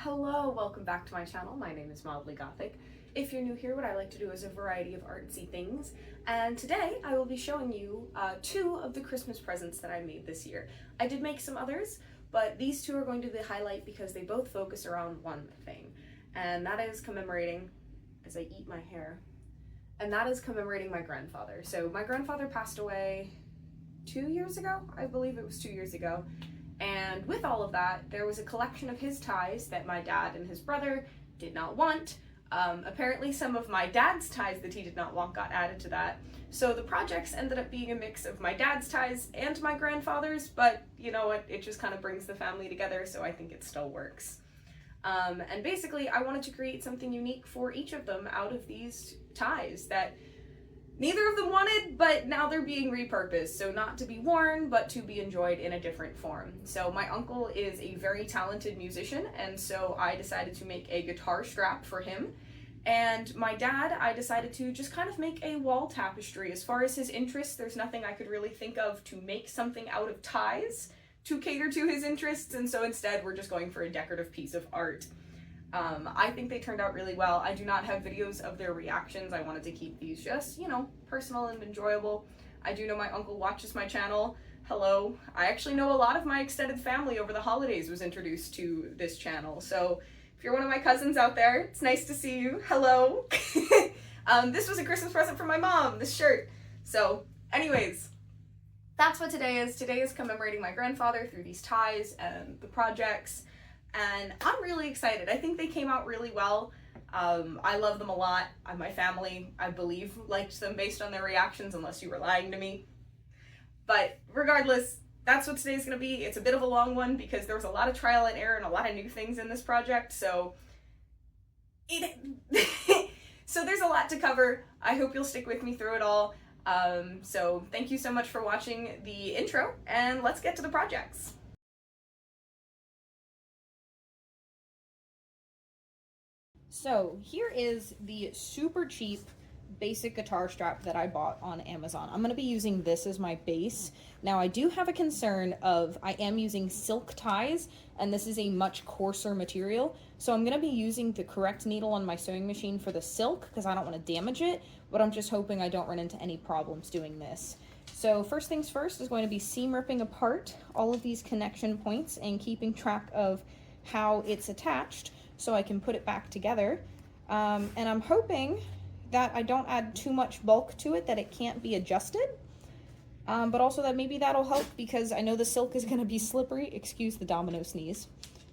Hello, welcome back to my channel. My name is Mildly Gothic. If you're new here, what I like to do is a variety of artsy things, and today I will be showing you two of the Christmas presents that I made this year. I did make some others, but these two are going to be the highlight because they both focus around one thing, and that is commemorating, as I eat my hair, and that is commemorating my grandfather. So my grandfather passed away 2 years ago, I believe it was 2 years ago. And with all of that, there was a collection of his ties that my dad and his brother did not want. Apparently some of my dad's ties that he did not want got added to that. So the projects ended up being a mix of my dad's ties and my grandfather's, but you know what, it just kind of brings the family together, so I think it still works. And basically I wanted to create something unique for each of them out of these ties that neither of them wanted, but now they're being repurposed. So not to be worn, but to be enjoyed in a different form. So my uncle is a very talented musician, and so I decided to make a guitar strap for him. And my dad, I decided to just kind of make a wall tapestry. As far as his interests, there's nothing I could really think of to make something out of ties to cater to his interests, and so instead we're just going for a decorative piece of art. I think they turned out really well. I do not have videos of their reactions. I wanted to keep these just, you know, personal and enjoyable. I do know my uncle watches my channel. Hello. I actually know a lot of my extended family over the holidays was introduced to this channel. So if you're one of my cousins out there, it's nice to see you. Hello. This was a Christmas present from my mom, this shirt. So anyways, that's what today is. Today is commemorating my grandfather through these ties and the projects. And I'm really excited. I think they came out really well. I love them a lot. My family, I believe, liked them based on their reactions, unless you were lying to me. But regardless, that's what today's gonna be. It's a bit of a long one because there was a lot of trial and error and a lot of new things in this project, so so there's a lot to cover. I hope you'll stick with me through it all. So thank you so much for watching the intro, and let's get to the projects. So here is the super cheap basic guitar strap that I bought on Amazon. I'm going to be using this as my base. Now I do have a concern of I am using silk ties, and this is a much coarser material. So I'm going to be using the correct needle on my sewing machine for the silk because I don't want to damage it, but I'm just hoping I don't run into any problems doing this. So first things first is going to be seam ripping apart all of these connection points and keeping track of how it's attached, so I can put it back together. And I'm hoping that I don't add too much bulk to it, that it can't be adjusted. But also that maybe that'll help because I know the silk is going to be slippery. Excuse the domino sneeze.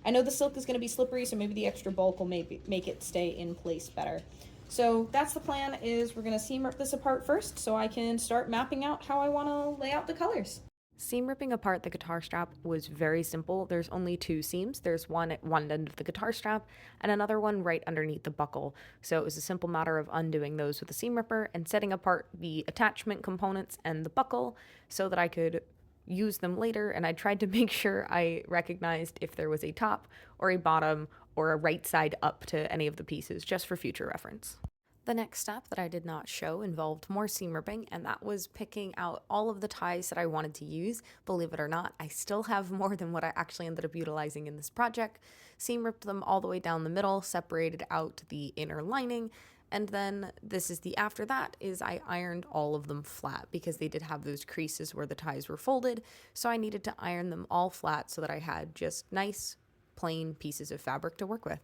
I know the silk is going to be slippery, so maybe the extra bulk will make it stay in place better. So that's the plan, is we're going to seam rip this apart first so I can start mapping out how I want to lay out the colors. Seam ripping apart the guitar strap was very simple. There's only two seams. There's one at one end of the guitar strap and another one right underneath the buckle. So it was a simple matter of undoing those with a seam ripper and setting apart the attachment components and the buckle so that I could use them later. And I tried to make sure I recognized if there was a top or a bottom or a right side up to any of the pieces, just for future reference. The next step that I did not show involved more seam ripping, and that was picking out all of the ties that I wanted to use. Believe it or not, I still have more than what I actually ended up utilizing in this project. Seam ripped them all the way down the middle, separated out the inner lining, and then this is the after that is I ironed all of them flat because they did have those creases where the ties were folded, so I needed to iron them all flat so that I had just nice, plain pieces of fabric to work with.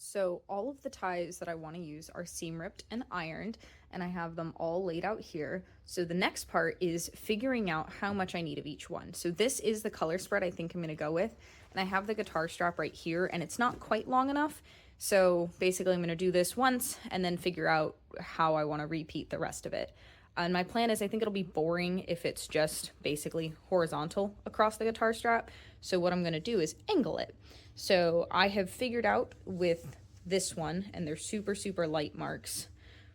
So all of the ties that I want to use are seam ripped and ironed, and I have them all laid out here. So the next part is figuring out how much I need of each one. So this is the color spread I think I'm going to go with, and I have the guitar strap right here, and it's not quite long enough. So basically I'm going to do this once and then figure out how I want to repeat the rest of it. And my plan is I think it'll be boring if it's just basically horizontal across the guitar strap. So what I'm going to do is angle it. So I have figured out with this one, and they're super, super light marks,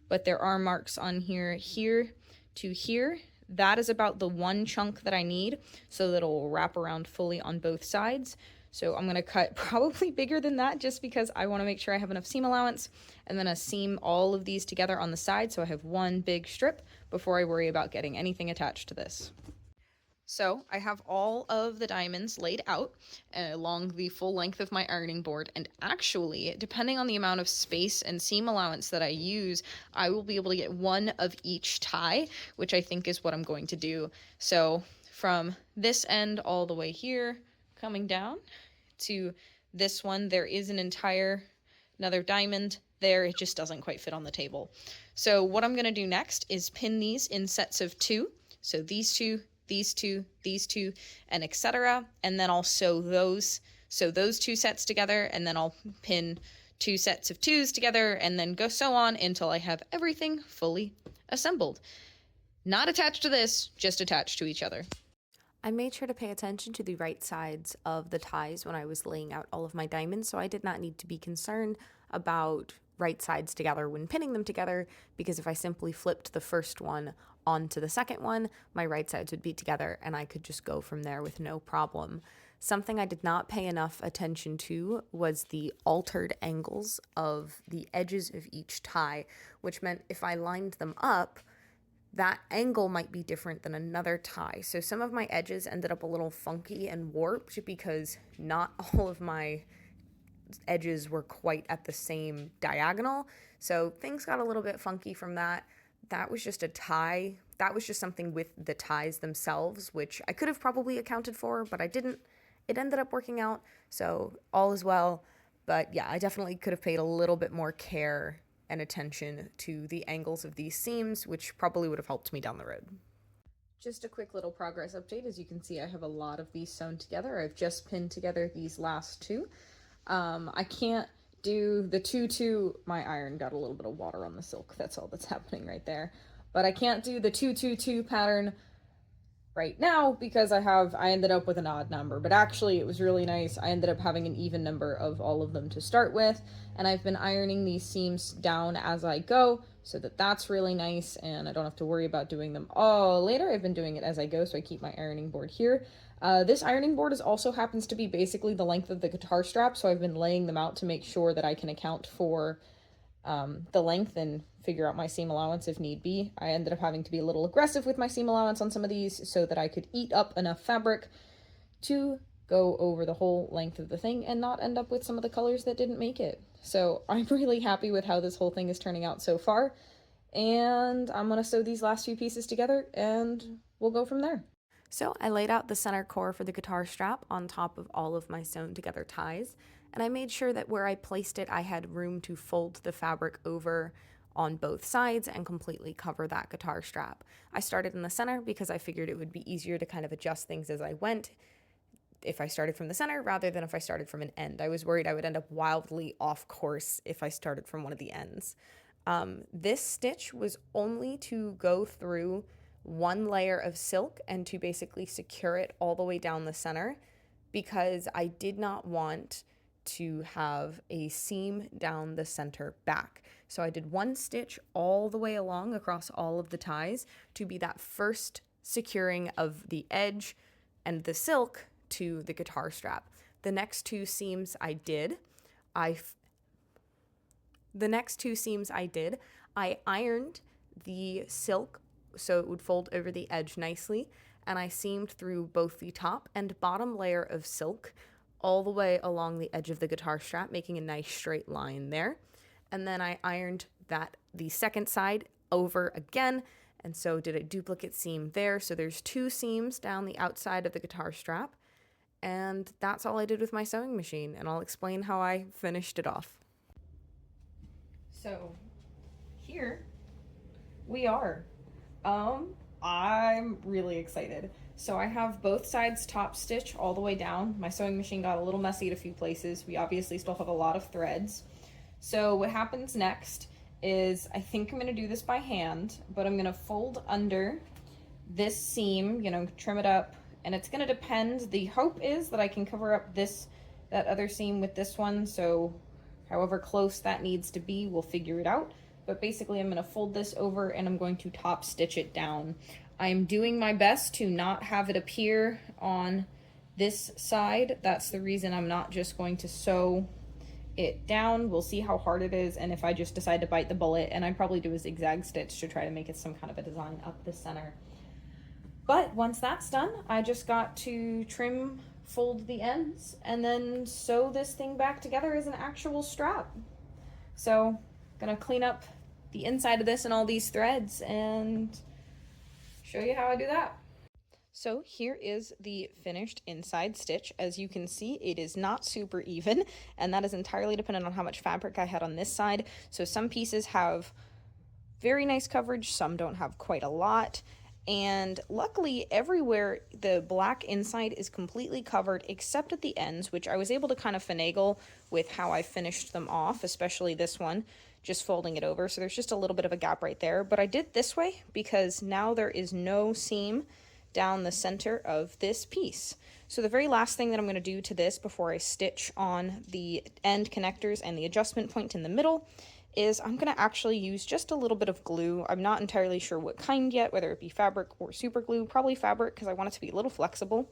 but there are marks on here to here. That is about the one chunk that I need so that it'll wrap around fully on both sides. So I'm going to cut probably bigger than that just because I want to make sure I have enough seam allowance. And then I seam all of these together on the side so I have one big strip before I worry about getting anything attached to this. So I have all of the diamonds laid out along the full length of my ironing board, and actually, depending on the amount of space and seam allowance that I use, I will be able to get one of each tie, which I think is what I'm going to do. So from this end all the way here, coming down to this one, there is another diamond there. It just doesn't quite fit on the table. So what I'm going to do next is pin these in sets of 2. So these two, these two, and etc. And then I'll sew those 2 sets together, and then I'll pin 2 sets of 2s together, and then go so on until I have everything fully assembled. Not attached to this, just attached to each other. I made sure to pay attention to the right sides of the ties when I was laying out all of my diamonds, so I did not need to be concerned about right sides together when pinning them together, because if I simply flipped the first one onto the second one, my right sides would be together and I could just go from there with no problem. Something I did not pay enough attention to was the altered angles of the edges of each tie, which meant if I lined them up, that angle might be different than another tie. So some of my edges ended up a little funky and warped because not all of my edges were quite at the same diagonal. So things got a little bit funky from that. That was just a tie. That was just something with the ties themselves, which I could have probably accounted for, but I didn't. It ended up working out, so all is well. But yeah, I definitely could have paid a little bit more care and attention to the angles of these seams, which probably would have helped me down the road. Just a quick little progress update. As you can see, I have a lot of these sewn together. I've just pinned together these last 2. I can't do the 2-2, my iron got a little bit of water on the silk, that's all that's happening right there. But I can't do the 2-2-2 pattern right now because I ended up with an odd number, but actually it was really nice. I ended up having an even number of all of them to start with, and I've been ironing these seams down as I go, so that's really nice, and I don't have to worry about doing them all later. I've been doing it as I go, so I keep my ironing board here. This ironing board also happens to be basically the length of the guitar strap, so I've been laying them out to make sure that I can account for the length and figure out my seam allowance if need be. I ended up having to be a little aggressive with my seam allowance on some of these so that I could eat up enough fabric to go over the whole length of the thing and not end up with some of the colors that didn't make it. So I'm really happy with how this whole thing is turning out so far, and I'm going to sew these last few pieces together and we'll go from there. So I laid out the center core for the guitar strap on top of all of my sewn together ties, and I made sure that where I placed it I had room to fold the fabric over on both sides and completely cover that guitar strap. I started in the center because I figured it would be easier to kind of adjust things as I went if I started from the center rather than if I started from an end. I was worried I would end up wildly off course if I started from one of the ends. This stitch was only to go through one layer of silk and to basically secure it all the way down the center because I did not want to have a seam down the center back. So I did one stitch all the way along across all of the ties to be that first securing of the edge and the silk to the guitar strap. The next two seams I did, I ironed the silk so it would fold over the edge nicely, and I seamed through both the top and bottom layer of silk all the way along the edge of the guitar strap, making a nice straight line there. And then I ironed the second side over again, and so did a duplicate seam there. So there's 2 seams down the outside of the guitar strap, and that's all I did with my sewing machine, and I'll explain how I finished it off. So here we are. I'm really excited. So I have both sides top stitch all the way down. My sewing machine got a little messy at a few places. We obviously still have a lot of threads. So what happens next is, I think I'm gonna do this by hand, but I'm gonna fold under this seam, trim it up, and it's gonna depend. The hope is that I can cover up that other seam with this one, so however close that needs to be, we'll figure it out. But basically I'm gonna fold this over and I'm going to top stitch it down. I'm doing my best to not have it appear on this side. That's the reason I'm not just going to sew it down. We'll see how hard it is, and if I just decide to bite the bullet, and I probably do a zigzag stitch to try to make it some kind of a design up the center. But once that's done, I just got to trim, fold the ends, and then sew this thing back together as an actual strap. So, gonna clean up the inside of this and all these threads and show you how I do that. So here is the finished inside stitch. As you can see, it is not super even, and that is entirely dependent on how much fabric I had on this side. So some pieces have very nice coverage, some don't have quite a lot. And luckily, everywhere the black inside is completely covered except at the ends, which I was able to kind of finagle with how I finished them off, especially this one, just folding it over. So there's just a little bit of a gap right there. But I did this way because now there is no seam down the center of this piece. So the very last thing that I'm going to do to this before I stitch on the end connectors and the adjustment point in the middle is I'm going to actually use just a little bit of glue. I'm not entirely sure what kind yet, whether it be fabric or super glue, probably fabric because I want it to be a little flexible,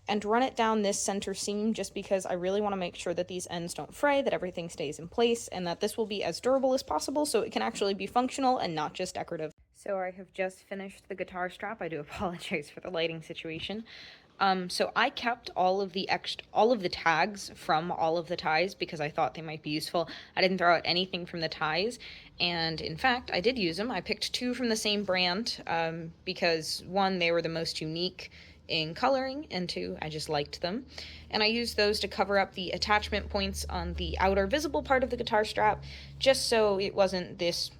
and run it down this center seam just because I really want to make sure that these ends don't fray, that everything stays in place, and that this will be as durable as possible so it can actually be functional and not just decorative. So I have just finished the guitar strap. I do apologize for the lighting situation. So I kept all of the tags from all of the ties because I thought they might be useful. I didn't throw out anything from the ties, and in fact, I did use them. I picked two from the same brand because one, they were the most unique in coloring, and two, I just liked them. And I used those to cover up the attachment points on the outer visible part of the guitar strap, just so it wasn't this,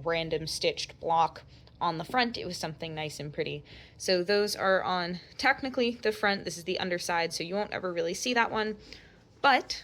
random stitched block on the front. It was something nice and pretty. So those are on technically the front. This is the underside, so you won't ever really see that one, but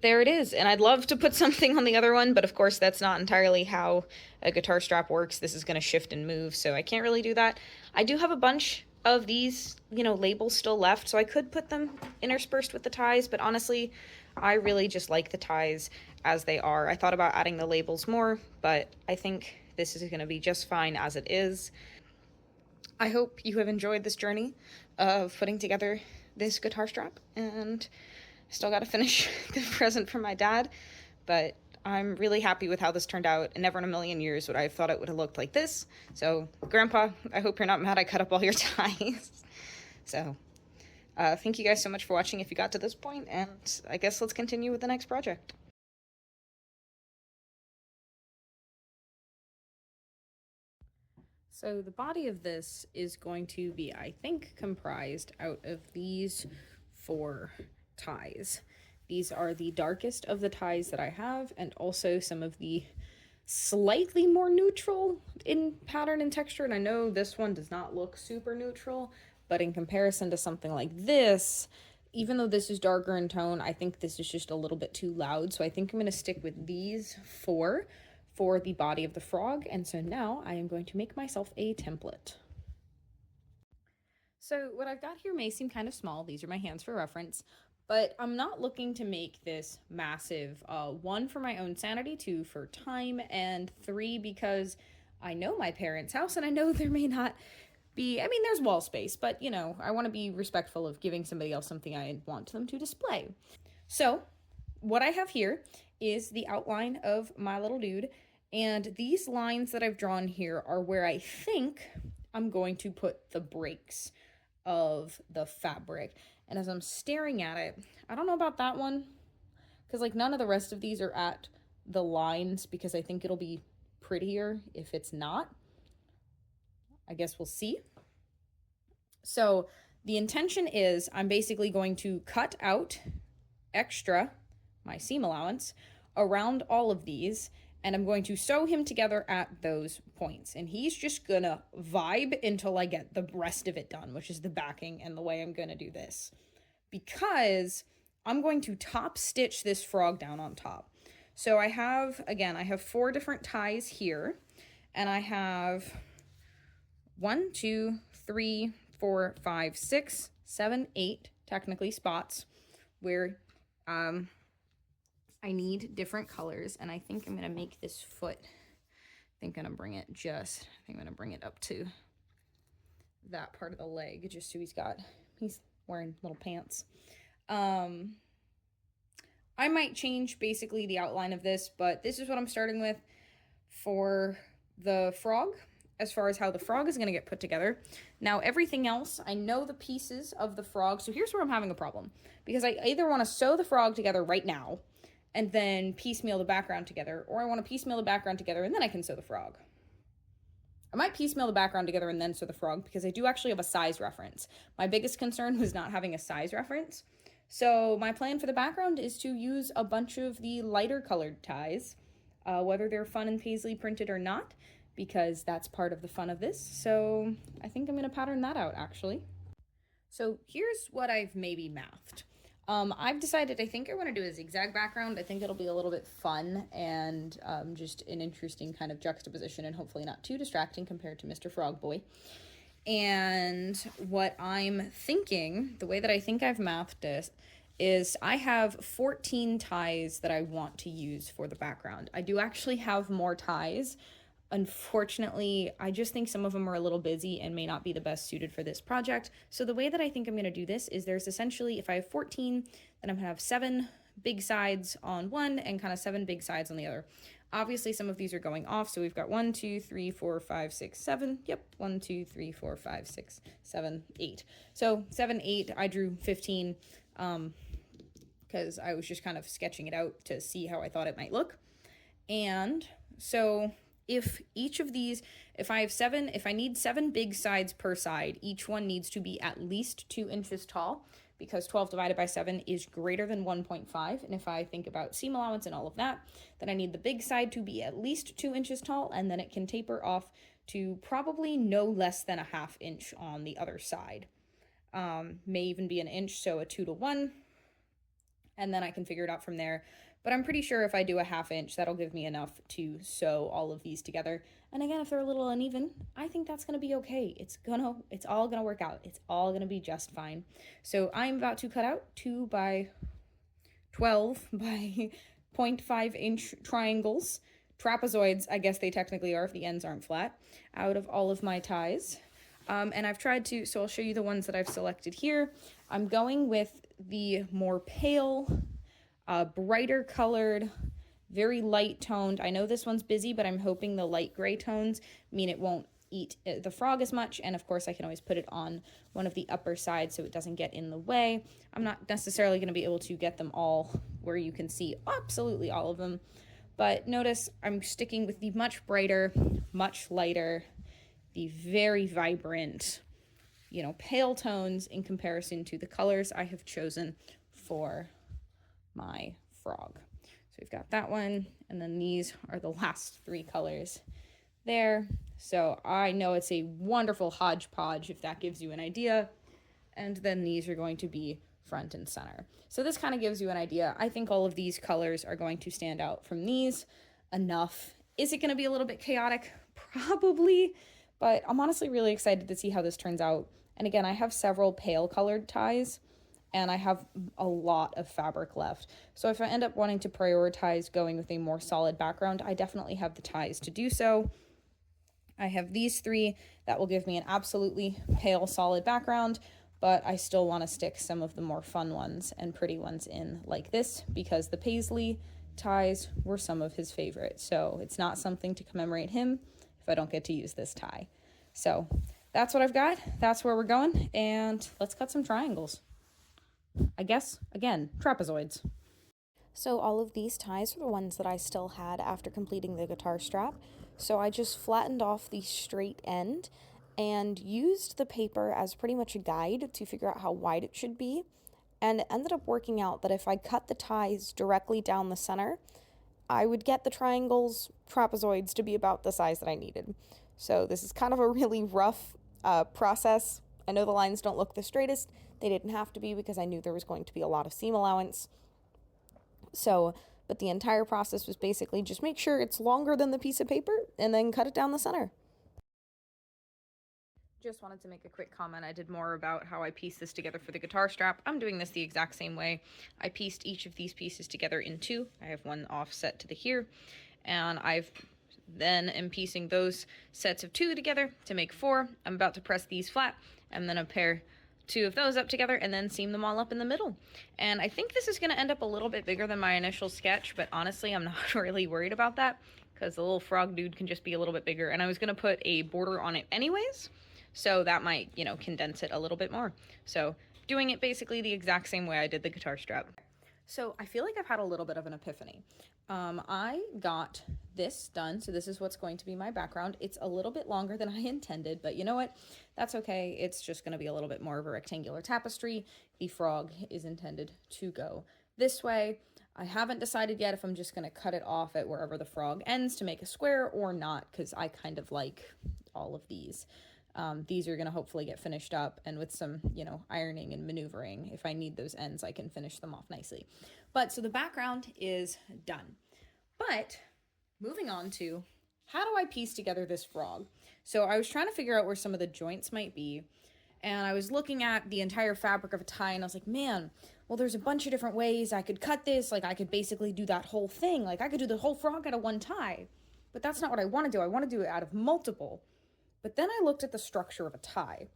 there it is. And I'd love to put something on the other one, but of course that's not entirely how a guitar strap works. This is going to shift and move, so I can't really do that. I do have a bunch of these, labels still left, so I could put them interspersed with the ties, but honestly, I really just like the ties as they are. I thought about adding the labels more, but I think this is going to be just fine as it is. I hope you have enjoyed this journey of putting together this guitar strap, and I still got to finish the present from my dad, but I'm really happy with how this turned out, and never in a million years would I have thought it would have looked like this. So, Grandpa, I hope you're not mad I cut up all your ties. So, thank you guys so much for watching if you got to this point, and I guess let's continue with the next project. So the body of this is going to be, I think, comprised out of these 4 ties. These are the darkest of the ties that I have, and also some of the slightly more neutral in pattern and texture. And I know this one does not look super neutral, but in comparison to something like this, even though this is darker in tone, I think this is just a little bit too loud. So I think I'm going to stick with these 4 for the body of the frog. And so now I am going to make myself a template. So what I've got here may seem kind of small. These are my hands for reference, but I'm not looking to make this massive. 1, for my own sanity, 2, for time, and 3, because I know my parents' house and I know there may not be, there's wall space, but I want to be respectful of giving somebody else something I want them to display. So what I have here is the outline of my little dude, and these lines that I've drawn here are where I think I'm going to put the breaks of the fabric. And as I'm staring at it, I don't know about that one, because none of the rest of these are at the lines, because I think it'll be prettier if it's not. I guess we'll see. So the intention is I'm basically going to cut out extra, my seam allowance, around all of these, and I'm going to sew him together at those points. And he's just gonna vibe until I get the rest of it done, which is the backing and the way I'm gonna do this. Because I'm going to top stitch this frog down on top. So I have 4 different ties here, and I have 1, 2, 3, 4, 5, 6, 7, 8, technically, spots where I need different colors, and I think I'm going to make this foot, I'm going to bring it up to that part of the leg, just so he's wearing little pants. I might change basically the outline of this, but this is what I'm starting with for the frog. as far as how the frog is going to get put together. Now, everything else, I know the pieces of the frog. So here's where I'm having a problem, because I either want to sew the frog together right now and then piecemeal the background together, or I want to piecemeal the background together and then I can sew the frog. I might piecemeal the background together and then sew the frog, because I do actually have a size reference. My biggest concern was not having a size reference. So my plan for the background is to use a bunch of the lighter colored ties, whether they're fun and paisley printed or not, because that's part of the fun of this. So I think I'm going to pattern that out, actually. So here's what I've maybe mathed. I've decided I think I want to do a zigzag background. I think it'll be a little bit fun and just an interesting kind of juxtaposition, and hopefully not too distracting compared to Mr. Frog Boy. And what I'm thinking, the way that I think I've mathed this, is I have 14 ties that I want to use for the background. I do actually have more ties. Unfortunately, I just think some of them are a little busy and may not be the best suited for this project. So the way that I think I'm going to do this is there's essentially, if I have 14, then I'm going to have 7 big sides on one and kind of 7 big sides on the other. Obviously, some of these are going off, so we've got 1, 2, 3, 4, 5, 6, 7. Yep, 1, 2, 3, 4, 5, 6, 7, 8. So 7, 8, I drew 15 because I was just kind of sketching it out to see how I thought it might look. And so if each of these, if I need 7 big sides per side, each one needs to be at least 2 inches tall, because 12 divided by 7 is greater than 1.5. And if I think about seam allowance and all of that, then I need the big side to be at least 2 inches tall, and then it can taper off to probably no less than a ½ inch on the other side. May even be an inch, so a 2 to 1, and then I can figure it out from there. But I'm pretty sure if I do a ½ inch, that'll give me enough to sew all of these together. And again, if they're a little uneven, I think that's gonna be okay. It's all gonna work out. It's all gonna be just fine. So I'm about to cut out 2 by 12 by 0.5 inch triangles, trapezoids, I guess they technically are if the ends aren't flat, out of all of my ties. And I've tried to, so I'll show you the ones that I've selected here. I'm going with the more pale, brighter colored, very light toned. I know this one's busy, but I'm hoping the light gray tones mean it won't eat the frog as much. And of course I can always put it on one of the upper sides so it doesn't get in the way. I'm not necessarily going to be able to get them all where you can see absolutely all of them, but notice I'm sticking with the much brighter, much lighter, the very vibrant, pale tones in comparison to the colors I have chosen for my frog. So we've got that one, and then these are the last 3 colors there. So I know it's a wonderful hodgepodge, if that gives you an idea. And then these are going to be front and center. So this kind of gives you an idea. I think all of these colors are going to stand out from these enough. Is it going to be a little bit chaotic? Probably, but I'm honestly really excited to see how this turns out. And again, I have several pale colored ties, and I have a lot of fabric left. So if I end up wanting to prioritize going with a more solid background, I definitely have the ties to do so. I have these 3 that will give me an absolutely pale solid background, but I still want to stick some of the more fun ones and pretty ones in like this, because the paisley ties were some of his favorites. So it's not something to commemorate him if I don't get to use this tie. So that's what I've got. That's where we're going. And let's cut some triangles. I guess, again, trapezoids. So all of these ties are the ones that I still had after completing the guitar strap. So I just flattened off the straight end and used the paper as pretty much a guide to figure out how wide it should be. And it ended up working out that if I cut the ties directly down the center, I would get the triangles, trapezoids to be about the size that I needed. So this is kind of a really rough process. I know the lines don't look the straightest. They didn't have to be because I knew there was going to be a lot of seam allowance. But the entire process was basically just make sure it's longer than the piece of paper and then cut it down the center. Just wanted to make a quick comment. I did more about how I pieced this together for the guitar strap. I'm doing this the exact same way. I pieced each of these pieces together in 2. I have one offset to the here, and I've then am piecing those sets of 2 together to make 4. I'm about to press these flat and then pair 2 of those up together and then seam them all up in the middle. And I think this is going to end up a little bit bigger than my initial sketch, but honestly, I'm not really worried about that because the little frog dude can just be a little bit bigger. And I was going to put a border on it anyways, so that might, you know, condense it a little bit more. So doing it basically the exact same way I did the guitar strap. So I feel like I've had a little bit of an epiphany. I got this done, so this is what's going to be my background. It's a little bit longer than I intended, but you know what? That's okay. It's just going to be a little bit more of a rectangular tapestry. The frog is intended to go this way. I haven't decided yet if I'm just going to cut it off at wherever the frog ends to make a square or not, because I kind of like all of these. These are going to hopefully get finished up, and with some, you know, ironing and maneuvering, if I need those ends, I can finish them off nicely. But so the background is done. But moving on to how do I piece together this frog? So I was trying to figure out where some of the joints might be, and I was looking at the entire fabric of a tie, and I was like, man, well, there's a bunch of different ways I could cut this. Like, I could basically do that whole thing. Like, I could do the whole frog out of one tie. But that's not what I want to do. I want to do it out of multiple. But then I looked at the structure of a tie.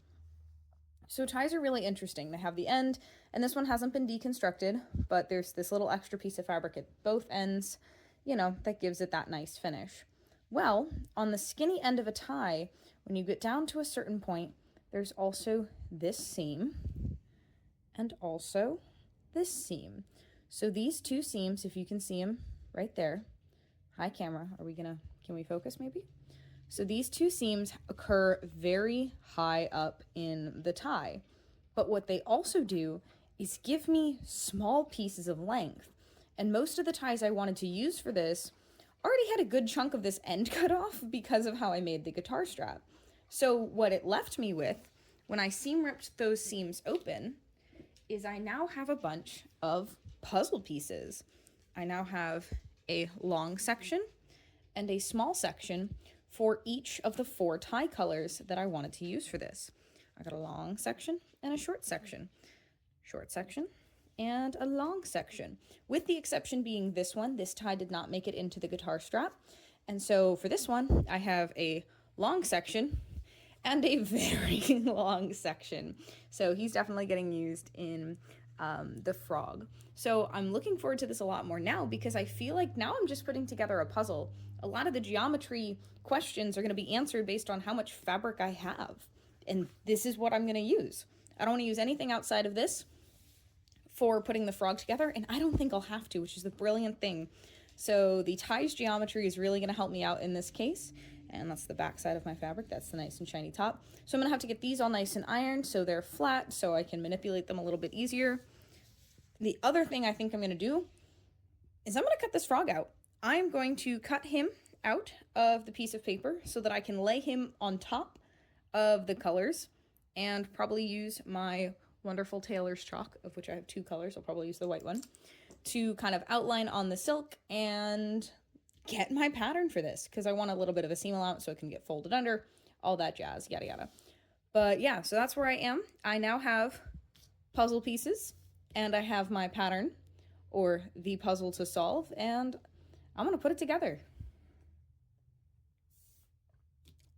So ties are really interesting. They have the end, and this one hasn't been deconstructed, but there's this little extra piece of fabric at both ends, you know, that gives it that nice finish. Well, on the skinny end of a tie, when you get down to a certain point, there's also this seam and also this seam. So these two seams, if you can see them right there. Hi, camera. Can we focus maybe? So these two seams occur very high up in the tie. But what they also do is give me small pieces of length. And most of the ties I wanted to use for this already had a good chunk of this end cut off because of how I made the guitar strap. So what it left me with, when I seam ripped those seams open, is I now have a bunch of puzzle pieces. I now have a long section and a small section for each of the 4 tie colors that I wanted to use for this. I got a long section and a short section, and a long section, with the exception being this one. This tie did not make it into the guitar strap, and so for this one, I have a long section and a very long section. So he's definitely getting used in the frog. So I'm looking forward to this a lot more now, because I feel like now I'm just putting together a puzzle. A lot of the geometry questions are going to be answered based on how much fabric I have. And this is what I'm going to use. I don't want to use anything outside of this for putting the frog together, and I don't think I'll have to, which is the brilliant thing. So the tie's geometry is really going to help me out in this case. And that's the back side of my fabric. That's the nice and shiny top. So I'm going to have to get these all nice and ironed so they're flat, so I can manipulate them a little bit easier. The other thing I think I'm going to do is I'm going to cut this frog out. I'm going to cut him out of the piece of paper so that I can lay him on top of the colors, and probably use my wonderful tailor's chalk, of which I have 2 colors. I'll probably use the white one, to kind of outline on the silk and get my pattern for this, because I want a little bit of a seam allowance so it can get folded under, all that jazz, yada yada. But yeah, so that's where I am. I now have puzzle pieces, and I have my pattern, or the puzzle to solve, and I'm gonna put it together.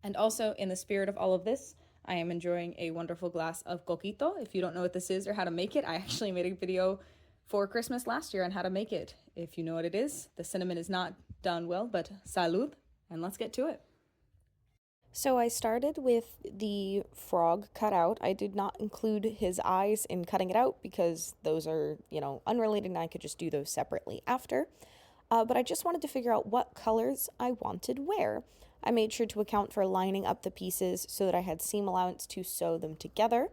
And also, in the spirit of all of this, I am enjoying a wonderful glass of coquito. If you don't know what this is or how to make it, I actually made a video for Christmas last year on how to make it. If you know what it is, the cinnamon is not done well, but salud, and let's get to it. So I started with the frog cut out. I did not include his eyes in cutting it out because those are, unrelated, and I could just do those separately after. But I just wanted to figure out what colors I wanted where. I made sure to account for lining up the pieces so that I had seam allowance to sew them together.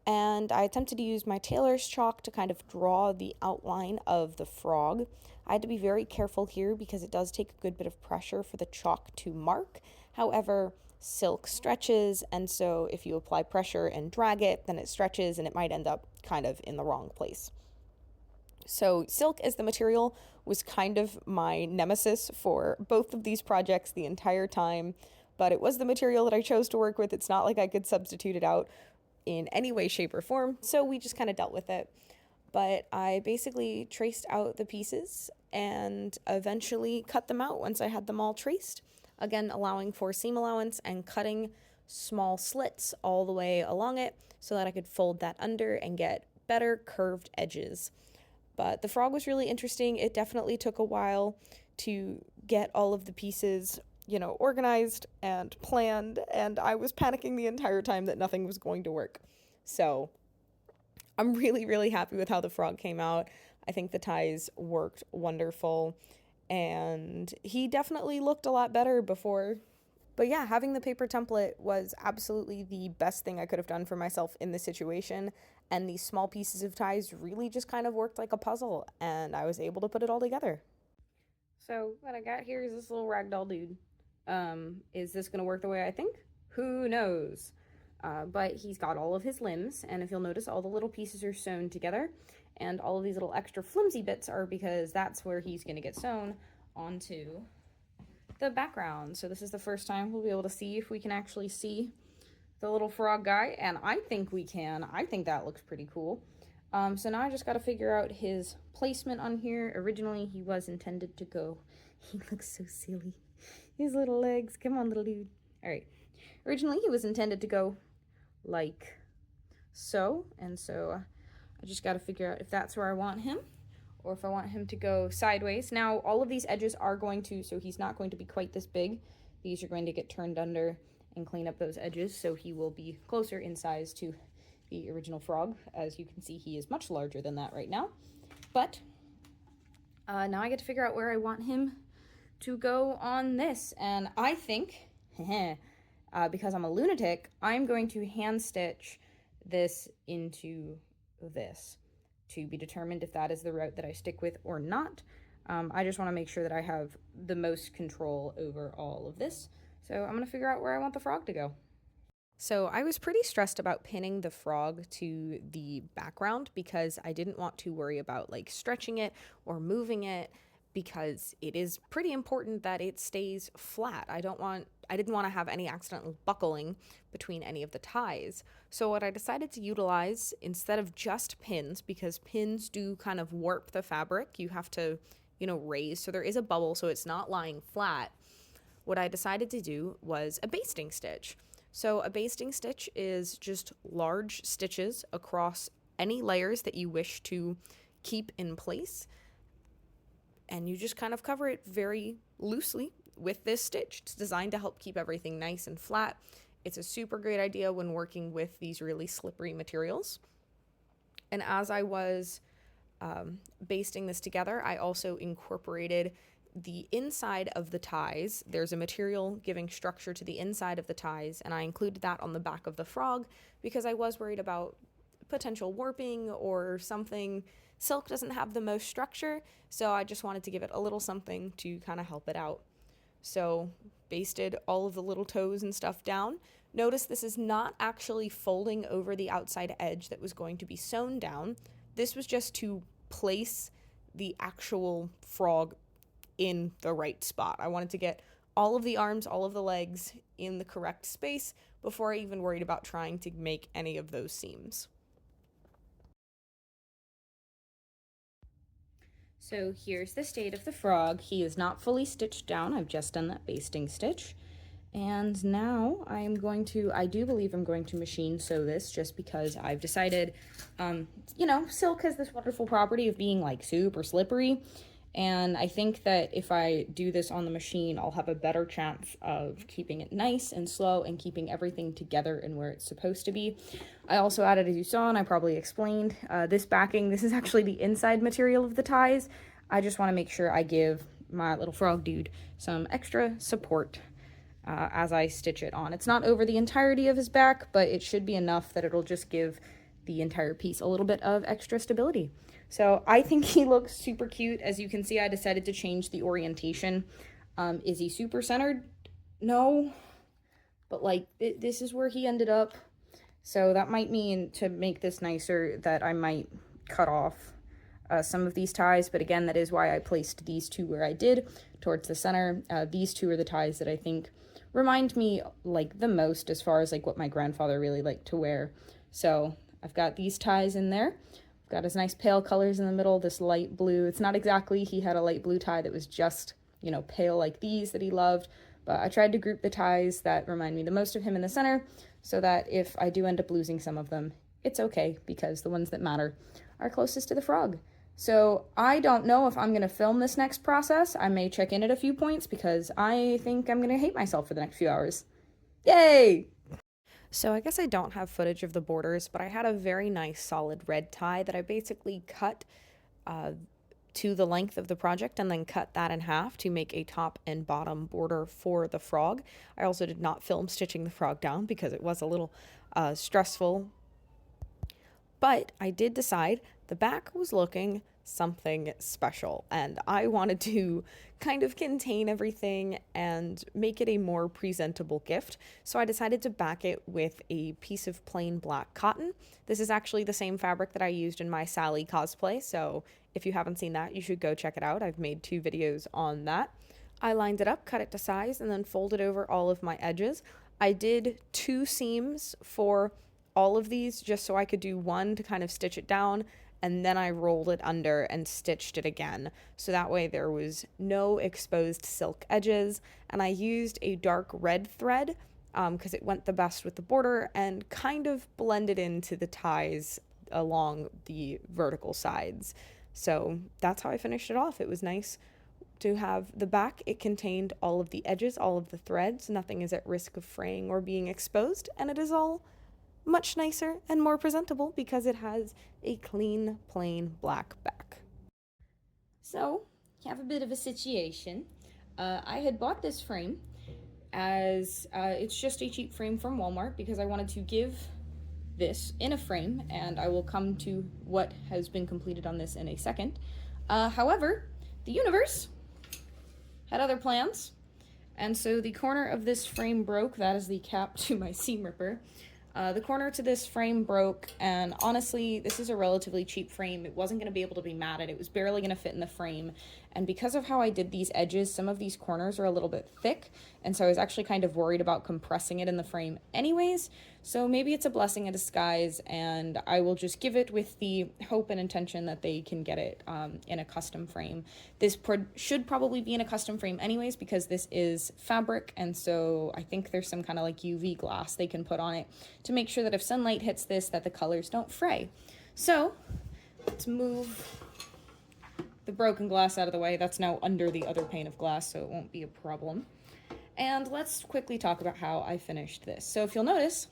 And I attempted to use my tailor's chalk to kind of draw the outline of the frog. I had to be very careful here because it does take a good bit of pressure for the chalk to mark. However, silk stretches, and so if you apply pressure and drag it, then it stretches and it might end up kind of in the wrong place. So silk as the material was kind of my nemesis for both of these projects the entire time, but it was the material that I chose to work with. It's not like I could substitute it out in any way, shape, or form, so we just kind of dealt with it. But I basically traced out the pieces and eventually cut them out once I had them all traced. Again, allowing for seam allowance and cutting small slits all the way along it so that I could fold that under and get better curved edges. But the frog was really interesting. It definitely took a while to get all of the pieces, organized and planned, and I was panicking the entire time that nothing was going to work. So I'm really, really happy with how the frog came out. I think the ties worked wonderful, and he definitely looked a lot better before. But yeah, having the paper template was absolutely the best thing I could have done for myself in this situation, and these small pieces of ties really just kind of worked like a puzzle, and I was able to put it all together. So what I got here is this little ragdoll dude. Is this gonna work the way I think? Who knows? But he's got all of his limbs, and if you'll notice, all the little pieces are sewn together, and all of these little extra flimsy bits are because that's where he's gonna get sewn onto the background. So this is the first time we'll be able to see if we can actually see the little frog guy, and I think we can. I think that looks pretty cool. So now I just got to figure out his placement on here. Originally, he was intended to go... He looks so silly. His little legs. Come on, little dude. All right. Originally, he was intended to go like so, and so I just got to figure out if that's where I want him, or if I want him to go sideways. Now, all of these edges are going to, so he's not going to be quite this big. These are going to get turned under and clean up those edges, so he will be closer in size to the original frog. As you can see, he is much larger than that right now. But now I get to figure out where I want him to go on this. And I think, because I'm a lunatic, I'm going to hand stitch this into this, to be determined if that is the route that I stick with or not. I just want to make sure that I have the most control over all of this. So I'm going to figure out where I want the frog to go. So I was pretty stressed about pinning the frog to the background because I didn't want to worry about like stretching it or moving it, because it is pretty important that it stays flat. I didn't want to have any accidental buckling between any of the ties. So what I decided to utilize, instead of just pins, because pins do kind of warp the fabric, you have to, raise, so there is a bubble, so it's not lying flat. What I decided to do was a basting stitch. So a basting stitch is just large stitches across any layers that you wish to keep in place. And you just kind of cover it very loosely with this stitch. It's designed to help keep everything nice and flat. It's a super great idea when working with these really slippery materials. And as I was basting this together, I also incorporated the inside of the ties. There's a material giving structure to the inside of the ties, and I included that on the back of the frog because I was worried about potential warping or something. Silk doesn't have the most structure, so I just wanted to give it a little something to kind of help it out. So basted all of the little toes and stuff down. Notice this is not actually folding over the outside edge that was going to be sewn down. This was just to place the actual frog in the right spot. I wanted to get all of the arms, all of the legs in the correct space before I even worried about trying to make any of those seams. So here's the state of the frog. He is not fully stitched down. I've just done that basting stitch. And now I do believe I'm going to machine sew this, just because I've decided, silk has this wonderful property of being like super slippery. And I think that if I do this on the machine, I'll have a better chance of keeping it nice and slow and keeping everything together and where it's supposed to be. I also added, as you saw, and I probably explained, this backing. This is actually the inside material of the ties. I just want to make sure I give my little frog dude some extra support as I stitch it on. It's not over the entirety of his back, but it should be enough that it'll just give the entire piece a little bit of extra stability. So I think he looks super cute. As you can see, I decided to change the orientation. Is he super centered? No, but like this is where he ended up. So that might mean, to make this nicer, that I might cut off some of these ties. But again, that is why I placed these two where I did, towards the center. These two are the ties that I think remind me like the most as far as like what my grandfather really liked to wear. So I've got these ties in there. Got his nice pale colors in the middle, this light blue. It's not exactly, he had a light blue tie that was just, pale like these that he loved. But I tried to group the ties that remind me the most of him in the center, so that if I do end up losing some of them, it's okay, because the ones that matter are closest to the frog. So I don't know if I'm going to film this next process. I may check in at a few points because I think I'm going to hate myself for the next few hours. Yay! So I guess I don't have footage of the borders, but I had a very nice solid red tie that I basically cut to the length of the project and then cut that in half to make a top and bottom border for the frog. I also did not film stitching the frog down because it was a little stressful, but I did decide the back was looking something special and I wanted to kind of contain everything and make it a more presentable gift. So I decided to back it with a piece of plain black cotton. This is actually the same fabric that I used in my Sally cosplay, so if you haven't seen that, you should go check it out. I've made 2 videos on that. I lined it up, cut it to size, and then folded over all of my edges. I did 2 seams for all of these just so I could do one to kind of stitch it down, and then I rolled it under and stitched it again. So that way there was no exposed silk edges, and I used a dark red thread because it went the best with the border and kind of blended into the ties along the vertical sides. So that's how I finished it off. It was nice to have the back. It contained all of the edges, all of the threads. Nothing is at risk of fraying or being exposed, and it is all much nicer and more presentable because it has a clean, plain black back. So, you have a bit of a situation. I had bought this frame as it's just a cheap frame from Walmart because I wanted to give this in a frame, and I will come to what has been completed on this in a second. However, the universe had other plans, and so the corner of this frame broke. That is the cap to my seam ripper. The corner to this frame broke, and honestly, this is a relatively cheap frame. It wasn't going to be able to be matted. It was barely going to fit in the frame, and because of how I did these edges, some of these corners are a little bit thick, and so I was actually kind of worried about compressing it in the frame anyways, so maybe it's a blessing in disguise, and I will just give it with the hope and intention that they can get it in a custom frame. This should probably be in a custom frame anyways because this is fabric, and so I think there's some kind of like UV glass they can put on it to make sure that if sunlight hits this that the colors don't fray. So let's move the broken glass out of the way. That's now under the other pane of glass, so it won't be a problem. And let's quickly talk about how I finished this. So if you'll notice,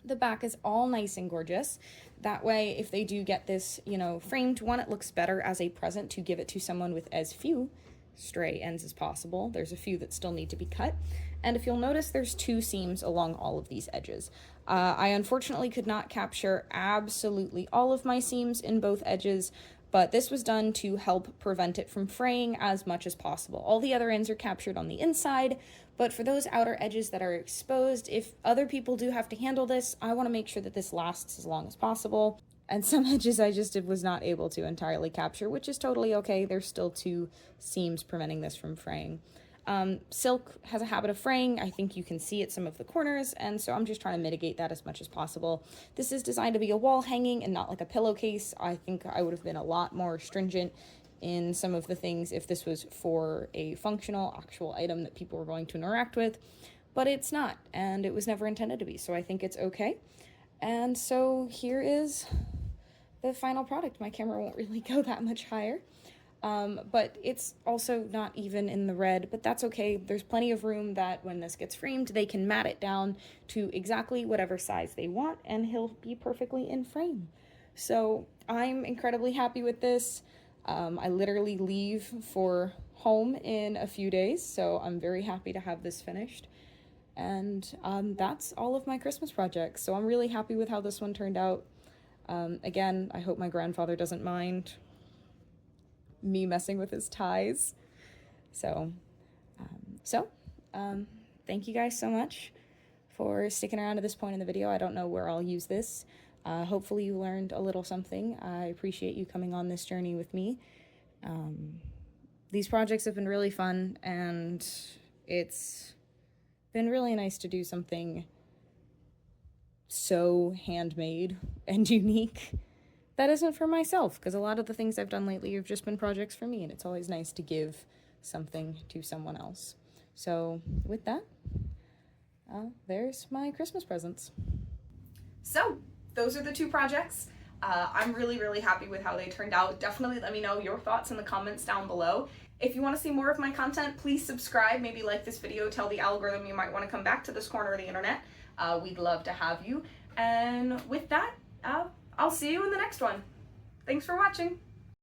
the back is all nice and gorgeous. That way, if they do get this, framed one, it looks better as a present to give it to someone with as few stray ends as possible. There's a few that still need to be cut. And if you'll notice, there's 2 seams along all of these edges. I unfortunately could not capture absolutely all of my seams in both edges, but this was done to help prevent it from fraying as much as possible. All the other ends are captured on the inside, but for those outer edges that are exposed, if other people do have to handle this, I want to make sure that this lasts as long as possible. And some edges I just was not able to entirely capture, which is totally okay. There's still 2 seams preventing this from fraying. Silk has a habit of fraying. I think you can see at some of the corners, and so I'm just trying to mitigate that as much as possible. This is designed to be a wall hanging and not like a pillowcase. I think I would have been a lot more stringent in some of the things if this was for a functional, actual item that people were going to interact with, but it's not, and it was never intended to be, so I think it's okay. And so here is the final product. My camera won't really go that much higher. But it's also not even in the red, but that's okay. There's plenty of room that when this gets framed, they can mat it down to exactly whatever size they want, and he'll be perfectly in frame. So I'm incredibly happy with this. I literally leave for home in a few days, so I'm very happy to have this finished. And that's all of my Christmas projects. So I'm really happy with how this one turned out. Again, I hope my grandfather doesn't mind me messing with his ties. So thank you guys so much for sticking around to this point in the video. I don't know where I'll use this. Hopefully you learned a little something. I appreciate you coming on this journey with me. These projects have been really fun, and it's been really nice to do something so handmade and unique that isn't for myself, because a lot of the things I've done lately have just been projects for me, and it's always nice to give something to someone else. So with that, there's my Christmas presents. So those are the 2 projects. I'm really, really happy with how they turned out. Definitely let me know your thoughts in the comments down below. If you want to see more of my content, please subscribe, maybe like this video, tell the algorithm you might want to come back to this corner of the internet. We'd love to have you. And with that, I'll see you in the next one. Thanks for watching.